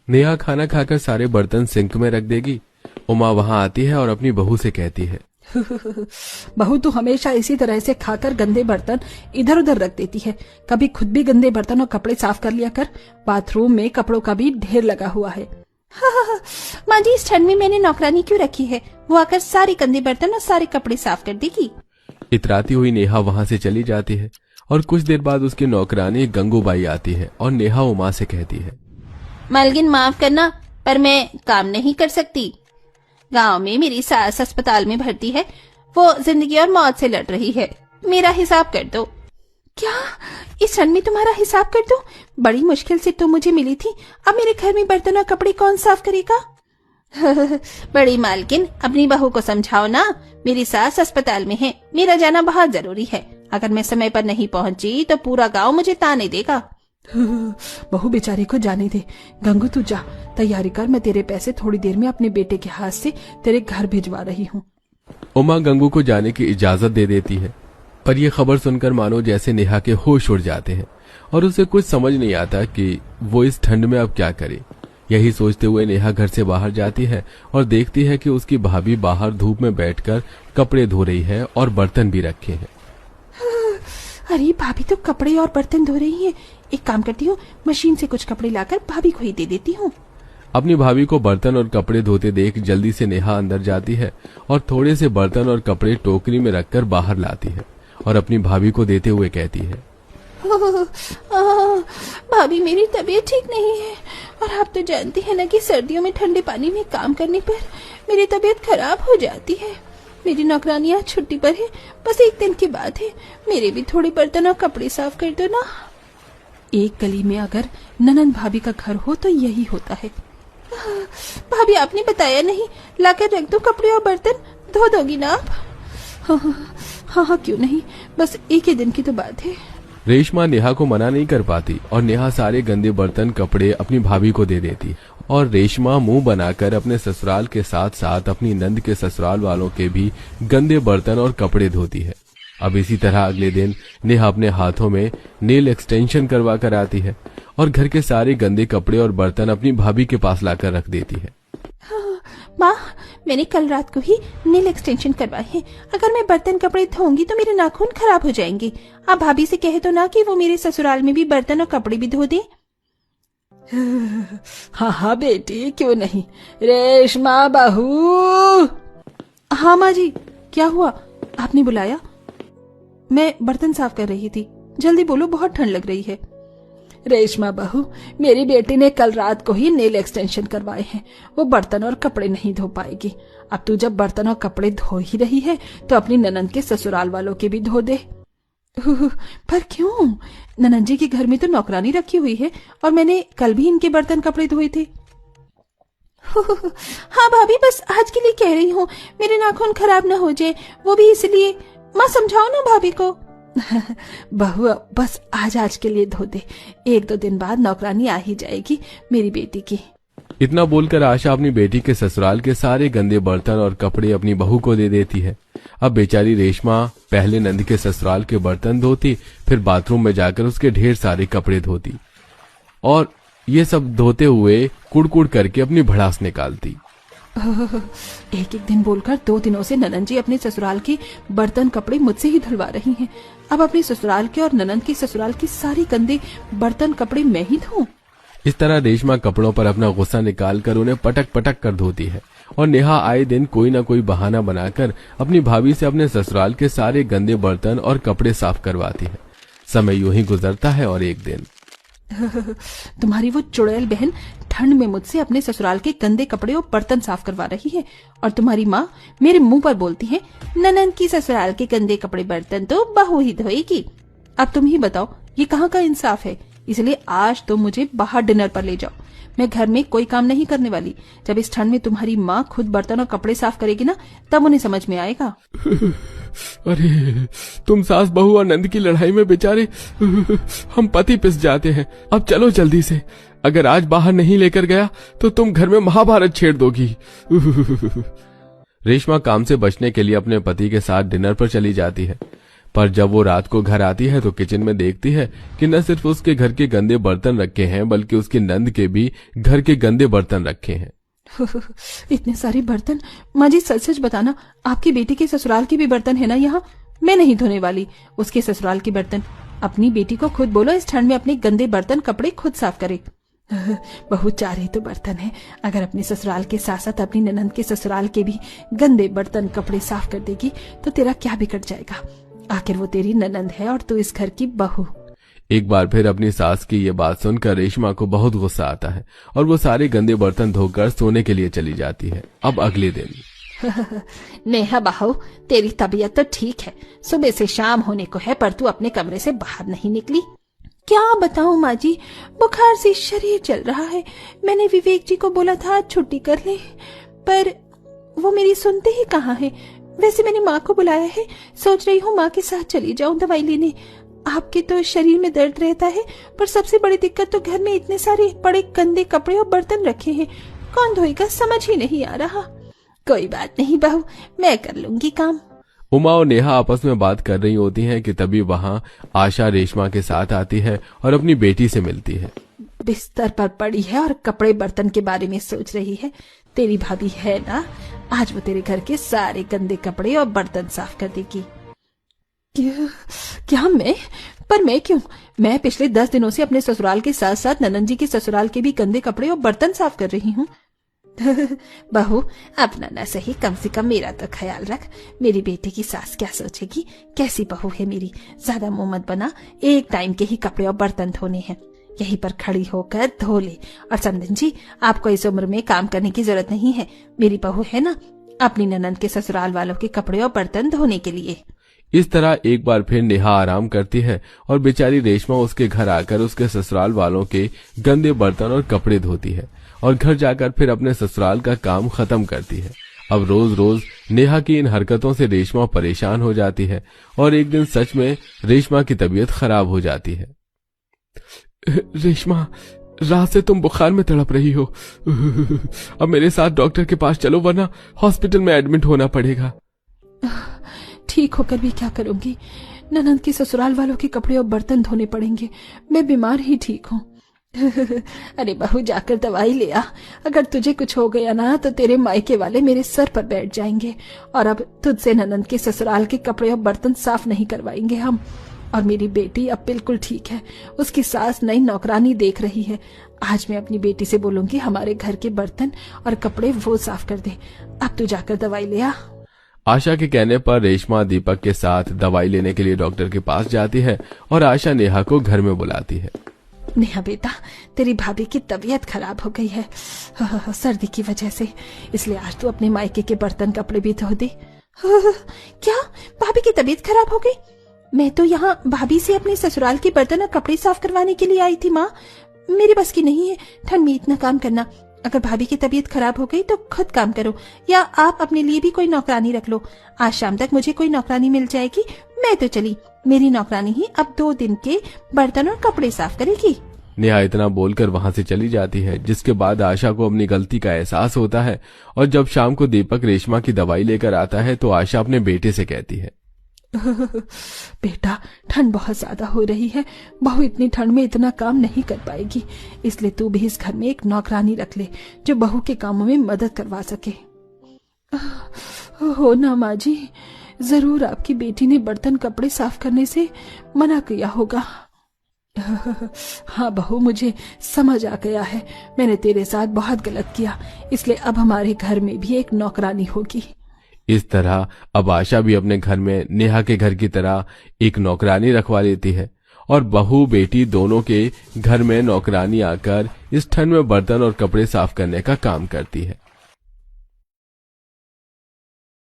नेहा खाना खाकर सारे बर्तन सिंक में रख देगी। उमा वहां आती है और अपनी बहू से कहती है, बहू तो हमेशा इसी तरह से खाकर गंदे बर्तन इधर उधर रख देती है। कभी खुद भी गंदे बर्तन और कपड़े साफ कर लिया कर। बाथरूम में कपड़ों का भी ढेर लगा हुआ है। माँ जी, इस ठंड में मैंने नौकरानी क्यों रखी है? वो आकर सारे गंदे बर्तन और सारे कपड़े साफ कर देगी। इतराती हुई नेहा वहां से चली जाती है और कुछ देर बाद उसकी नौकरानी गंगूबाई आती है और नेहा उमा से कहती है, मालकिन माफ करना, पर मैं काम नहीं कर सकती। गांव में मेरी सास अस्पताल में भर्ती है। वो जिंदगी और मौत से लड़ रही है। मेरा हिसाब कर दो। क्या इस ठंड में तुम्हारा हिसाब कर दो? बड़ी मुश्किल से तो मुझे मिली थी। अब मेरे घर में बर्तन और कपड़े कौन साफ करेगा? बड़ी मालकिन, अपनी बहू को समझाओ ना। मेरी सास अस्पताल में है, मेरा जाना बहुत जरूरी है। अगर मैं समय पर नहीं पहुंची तो पूरा गांव मुझे ताने देगा। बहू बेचारे को जाने दे। गंगू तू जा, तैयारी कर। मैं तेरे पैसे थोड़ी देर में अपने बेटे के हाथ से तेरे घर भिजवा रही हूँ। उमा गंगू को जाने की इजाजत दे देती है, पर यह खबर सुनकर मानो जैसे नेहा के होश उड़ जाते हैं और उसे कुछ समझ नहीं आता कि वो इस ठंड में अब क्या करे। यही सोचते हुए नेहा घर से बाहर जाती है और देखती है कि उसकी भाभी बाहर धूप में बैठकर कपड़े धो रही है और बर्तन भी रखे हैं। अरे भाभी तो कपड़े और बर्तन धो रही है। एक काम करती हूँ, मशीन से कुछ कपड़े लाकर भाभी को ही दे देती हूँ। अपनी भाभी को बर्तन और कपड़े धोते देख जल्दी से नेहा अंदर जाती है और थोड़े से बर्तन और कपड़े टोकरी में रखकर बाहर लाती है और अपनी भाभी को देते हुए कहती है, भाभी मेरी तबीयत ठीक नहीं है और आप तो जानती है ना कि सर्दियों में ठंडे पानी में काम करने पर मेरी तबीयत खराब हो जाती है। मेरी नौकरानी आज छुट्टी पर है, बस एक दिन की बात है। मेरे भी थोड़े बर्तन और कपड़े साफ कर दो ना। एक गली में अगर ननंद भाभी का घर हो तो यही होता है। भाभी आपने बताया नहीं, लाकर रख दो कपड़े और बर्तन, धो दोगी ना आप? हाँ, क्यों नहीं, बस एक ही दिन की तो बात है। रेशमा नेहा को मना नहीं कर पाती और नेहा सारे गंदे बर्तन कपड़े अपनी भाभी को दे देती और रेशमा मुंह बनाकर अपने ससुराल के साथ साथ अपनी नंद के ससुराल वालों के भी गंदे बर्तन और कपड़े धोती है। अब इसी तरह अगले दिन नेहा अपने हाथों में नेल एक्सटेंशन करवा कर आती है और घर के सारे गंदे कपड़े और बर्तन अपनी भाभी के पास लाकर रख देती है। माँ, मैंने कल रात को ही नेल एक्सटेंशन करवाए हैं। अगर मैं बर्तन कपड़े धोऊंगी तो मेरे नाखून खराब हो जाएंगे। आप भाभी से कहे तो ना कि वो मेरे ससुराल में भी बर्तन और कपड़े भी धो दे। हाँ बेटी, क्यों नहीं। रेशमा बहू। हाँ माँ जी, क्या हुआ? आपने बुलाया? मैं बर्तन साफ कर रही थी। जल्दी बोलो, बहुत ठंड लग रही है। रेशमा बहू, मेरी बेटी ने कल रात को ही नेल एक्सटेंशन करवाए हैं। वो बर्तन और कपड़े नहीं धो पाएगी। अब तू जब बर्तन और कपड़े धो ही रही है तो अपनी ननंद के ससुराल वालों के भी धो दे। पर क्यों? ननंद जी के घर में तो नौकरानी रखी हुई है और मैंने कल भी इनके बर्तन कपड़े धोए थे। हाँ भाभी, बस आज के लिए कह रही हूँ, मेरे नाखून खराब न हो जाए, वो भी इसलिए। माँ समझाओ ना भाभी को। बहू, बस आज के लिए धो दे। एक दो दिन बाद नौकरानी आ ही जाएगी मेरी बेटी की। इतना बोलकर आशा अपनी बेटी के ससुराल के सारे गंदे बर्तन और कपड़े अपनी बहू को दे देती है। अब बेचारी रेशमा पहले नंद के ससुराल के बर्तन धोती, फिर बाथरूम में जाकर उसके ढेर सारे कपड़े धोती और ये सब धोते हुए कुड़कुड़ करके अपनी भड़ास निकालती। एक दिन बोलकर 2 दिनों से ननंद जी अपने ससुराल के बर्तन कपड़े मुझसे ही धुलवा रही हैं। अब अपने ससुराल के और ननंद के ससुराल के सारे गंदे बर्तन कपड़े मैं ही धोऊं। इस तरह रेशमा कपड़ों पर अपना गुस्सा निकालकर उन्हें पटक पटक कर धोती है और नेहा आए दिन कोई न कोई बहाना बनाकर अपनी भाभी से अपने ससुराल के सारे गंदे बर्तन और कपड़े साफ करवाती है। समय यूं ही गुजरता है और एक दिन तुम्हारी वो चुड़ैल बहन ठंड में मुझसे अपने ससुराल के गंदे कपड़े और बर्तन साफ करवा रही है और तुम्हारी माँ मेरे मुंह पर बोलती है, ननंद की ससुराल के गंदे कपड़े बर्तन तो बहू ही धोएगी। अब तुम ही बताओ, ये कहाँ का इंसाफ है? इसलिए आज तो मुझे बाहर डिनर पर ले जाओ। मैं घर में कोई काम नहीं करने वाली। जब इस ठंड में तुम्हारी माँ खुद बर्तन और कपड़े साफ करेगी ना, तब उन्हें समझ में आएगा। अरे तुम सास बहू और नंद की लड़ाई में बेचारे हम पति पिस जाते हैं। अब चलो जल्दी से, अगर आज बाहर नहीं लेकर गया तो तुम घर में महाभारत छेड़ दोगी। रेशमा काम से बचने के लिए अपने पति के साथ डिनर पर चली जाती है। पर जब वो रात को घर आती है तो किचन में देखती है कि न सिर्फ उसके घर के गंदे बर्तन रखे हैं बल्कि उसकी नंद के भी घर के गंदे बर्तन रखे हैं। इतने सारे बर्तन। माँ जी सच सच बताना, आपकी बेटी के ससुराल के भी बर्तन है ना यहाँ? मैं नहीं धोने वाली उसके ससुराल के बर्तन। अपनी बेटी को खुद बोलो इस ठंड में अपने गंदे बर्तन कपड़े खुद साफ करे। बहुत चार ही तो बर्तन है, अगर अपने ससुराल के साथ साथ अपनी ननंद के ससुराल के भी गंदे बर्तन कपड़े साफ कर देगी तो तेरा क्या बिगड़ जाएगा? आखिर वो तेरी ननंद है और तू इस घर की बहू। एक बार फिर अपनी सास की ये बात सुनकर रेशमा को बहुत गुस्सा आता है और वो सारे गंदे बर्तन धोकर सोने के लिए चली जाती है। अब अगले दिन नेहा बहू, तेरी तबीयत तो ठीक है, सुबह से शाम होने को है पर तू अपने कमरे से बाहर नहीं निकली। क्या बताऊं माँ जी, बुखार से शरीर चल रहा है। मैंने विवेक जी को बोला था छुट्टी कर ले, पर वो मेरी सुनते ही कहाँ है। वैसे मैंने माँ को बुलाया है, सोच रही हूँ माँ के साथ चली जाऊं दवाई लेने। आपके तो शरीर में दर्द रहता है, पर सबसे बड़ी दिक्कत तो घर में इतने सारे बड़े गंदे कपड़े और बर्तन रखे हैं, कौन धोएगा समझ ही नहीं आ रहा। कोई बात नहीं बहू, मैं कर लूंगी काम। उमा और नेहा आपस में बात कर रही होती हैं कि तभी वहाँ आशा रेशमा के साथ आती है और अपनी बेटी से मिलती है। बिस्तर पर पड़ी है और कपड़े बर्तन के बारे में सोच रही है। तेरी भाभी है ना, आज वो तेरे घर के सारे गंदे कपड़े और बर्तन साफ कर देगी। क्या मैं? पर मैं क्यों? मैं पिछले 10 दिनों से अपने ससुराल के साथ साथ ननंद जी के ससुराल के भी गंदे कपड़े और बर्तन साफ कर रही हूँ। बहू, अपना न सही कम से कम मेरा तो ख्याल रख। मेरी बेटी की सास क्या सोचेगी, कैसी बहू है मेरी। ज्यादा मुंह मत बना, एक टाइम के ही कपड़े और बर्तन धोने हैं, यहीं पर खड़ी होकर धो ले। और चंदन जी, आपको इस उम्र में काम करने की जरूरत नहीं है, मेरी बहू है ना, अपनी ननंद के ससुराल वालों के कपड़े और बर्तन धोने के लिए। इस तरह एक बार फिर नेहा आराम करती है और बेचारी रेशमा उसके घर आकर उसके ससुराल वालों के गंदे बर्तन और कपड़े धोती है और घर जाकर फिर अपने ससुराल का काम खत्म करती है। अब रोज रोज नेहा की इन हरकतों से रेशमा परेशान हो जाती है और एक दिन सच में रेशमा की तबीयत खराब हो जाती है। रेशमा, रात से तुम बुखार में तड़प रही हो, अब मेरे साथ डॉक्टर के पास चलो वरना हॉस्पिटल में एडमिट होना पड़ेगा। ठीक होकर भी क्या करूंगी, ननंद के ससुराल वालों के कपड़े और बर्तन धोने पड़ेंगे। मैं बीमार ही ठीक हूँ। अरे बहू, जाकर दवाई ले आ। अगर तुझे कुछ हो गया ना तो तेरे मायके वाले मेरे सर पर बैठ जाएंगे और अब तुझसे ननंद के ससुराल के कपड़े और बर्तन साफ नहीं करवाएंगे हम। और मेरी बेटी अब बिल्कुल ठीक है, उसकी सास नई नौकरानी देख रही है। आज मैं अपनी बेटी से बोलूंगी हमारे घर के बर्तन और कपड़े वो साफ कर दे। अब तू जाकर दवाई ले आ। आशा के कहने पर रेशमा दीपक के साथ दवाई लेने के लिए डॉक्टर के पास जाती है और आशा नेहा को घर में बुलाती है। नेहा बेटा, तेरी भाभी की तबीयत खराब हो गई है सर्दी की वजह से, इसलिए आज तू अपने मायके के बर्तन कपड़े भी धो दे। क्या भाभी की तबीयत खराब हो गई? मैं तो यहाँ भाभी से अपने ससुराल के बर्तन और कपड़े साफ करवाने के लिए आई थी माँ। मेरे बस की नहीं है ठंड में इतना काम करना। अगर भाभी की तबीयत खराब हो गई तो खुद काम करो, या आप अपने लिए भी कोई नौकरानी रख लो। आज शाम तक मुझे कोई नौकरानी मिल जाएगी। मैं तो चली, मेरी नौकरानी ही अब 2 दिन के बर्तन और कपड़े साफ करेगी। नेहा इतना बोलकर वहां से चली जाती है, जिसके बाद आशा को अपनी गलती का एहसास होता है और जब शाम को दीपक रेशमा की दवाई लेकर आता है तो आशा अपने बेटे से कहती है, बेटा, ठंड बहुत ज्यादा हो रही है, बहू इतनी ठंड में इतना काम नहीं कर पाएगी, इसलिए तू भी इस घर में एक नौकरानी रख ले जो बहू के कामों में मदद करवा सके। हो ना माँ जी, जरूर आपकी बेटी ने बर्तन कपड़े साफ करने से मना किया होगा। हाँ बहू, मुझे समझ आ गया है, मैंने तेरे साथ बहुत गलत किया, इसलिए अब हमारे घर में भी एक नौकरानी होगी। इस तरह अब आशा भी अपने घर में नेहा के घर की तरह एक नौकरानी रखवा लेती है और बहू बेटी दोनों के घर में नौकरानी आकर इस ठंड में बर्तन और कपड़े साफ करने का काम करती है।